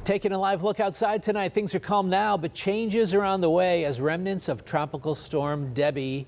Taking a live look outside tonight. Things are calm now, but changes are on the way as remnants of Tropical Storm Debbie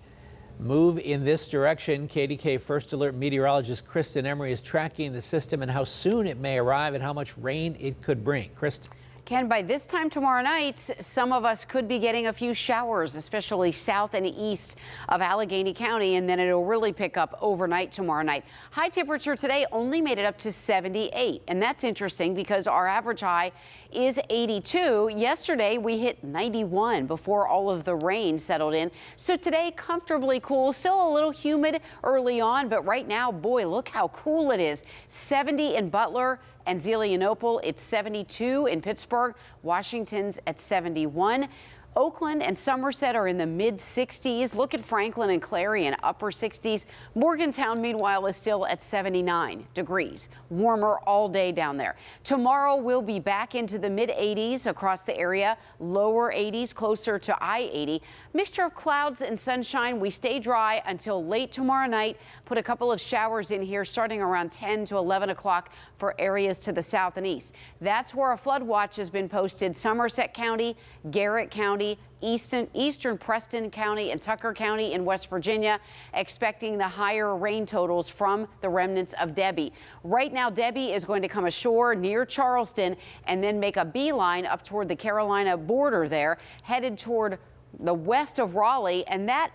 move in this direction. KDKA First Alert meteorologist Kristin Emery is tracking the system and how soon it may arrive and how much rain it could bring. Kristin. Ken, by this time tomorrow night, some of us could be getting a few showers, especially south and east of Allegheny County, and then it'll really pick up overnight tomorrow night. High temperature today only made it up to 78, and that's interesting because our average high is 82. Yesterday, we hit 91 before all of the rain settled in. So today, comfortably cool, still a little humid early on, but right now, boy, look how cool it is. 70 in Butler and Zelienople, it's 72 in Pittsburgh. Washington's at 71. Oakland and Somerset are in the mid-60s. Look at Franklin and Clarion, upper 60s. Morgantown, meanwhile, is still at 79 degrees. Warmer all day down there. Tomorrow, we'll be back into the mid-80s across the area. Lower 80s, closer to I-80. Mixture of clouds and sunshine. We stay dry until late tomorrow night. Put a couple of showers in here starting around 10 to 11 o'clock for areas to the south and east. That's where a flood watch has been posted. Somerset County, Garrett County, Eastern Preston County and Tucker County in West Virginia, expecting the higher rain totals from the remnants of Debbie. Right now, Debbie is going to come ashore near Charleston and then make a beeline up toward the Carolina border there, headed toward the west of Raleigh, and that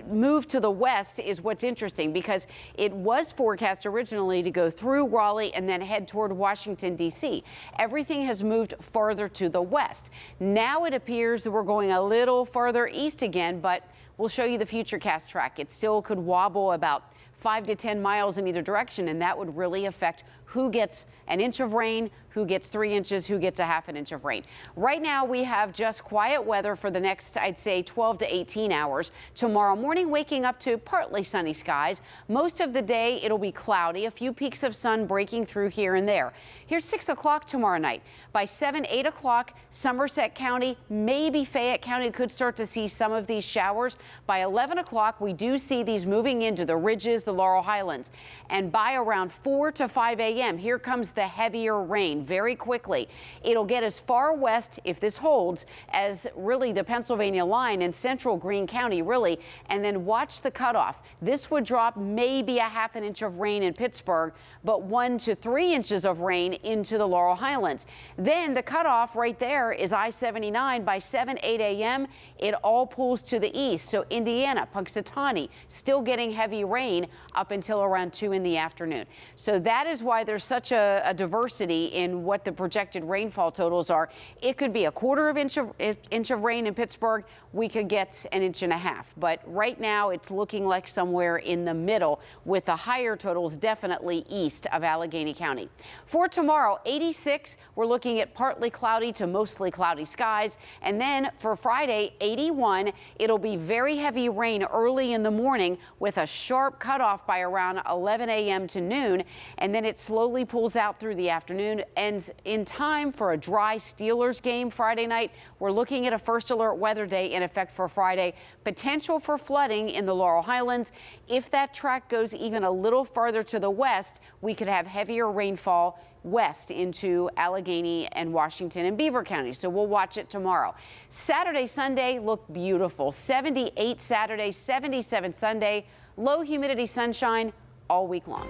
move to the west is what's interesting because it was forecast originally to go through Raleigh and then head toward Washington, D.C. Everything has moved farther to the west. Now it appears that we're going a little farther east again, but we'll show you the futurecast track. It still could wobble about 5 to 10 miles in either direction, and that would really affect who gets an inch of rain, who gets 3 inches, who gets a half an inch of rain. Right now, we have just quiet weather for the next, I'd say, 12 to 18 hours. Tomorrow morning, waking up to partly sunny skies. Most of the day, it'll be cloudy, a few peaks of sun breaking through here and there. Here's 6 o'clock tomorrow night. By 7, 8 o'clock, Somerset County, maybe Fayette County could start to see some of these showers. By 11 o'clock, we do see these moving into the ridges, the Laurel Highlands. And by around 4 to 5 a.m., here comes the heavier rain very quickly. It'll get as far west, if this holds, as really the Pennsylvania line and central Greene County, really, and then watch the cutoff. This would drop maybe a half an inch of rain in Pittsburgh, but 1 to 3 inches of rain into the Laurel Highlands. Then the cutoff right there is I-79. By 7, 8 a.m., it all pulls to the east. So Indiana, Punxsutawney, still getting heavy rain up until around 2 in the afternoon. So that is why there's such a diversity in what the projected rainfall totals are. It could be a quarter of inch of rain in Pittsburgh. We could get an inch and a half. But right now, it's looking like somewhere in the middle, with the higher totals definitely east of Allegheny County. For tomorrow, 86, we're looking at partly cloudy to mostly cloudy skies. And then for Friday, 81, it'll be very heavy rain early in the morning with a sharp cutoff by around 11 a.m. to noon. And then it slowly pulls out through the afternoon. And in time for a dry Steelers game Friday night, we're looking at a first alert weather day in effect for Friday. Potential for flooding in the Laurel Highlands. If that track goes even a little farther to the west, we could have heavier rainfall west into Allegheny and Washington and Beaver County. So we'll watch it tomorrow. Saturday, Sunday look beautiful. 78 Saturday, 77 Sunday. Low humidity sunshine all week long.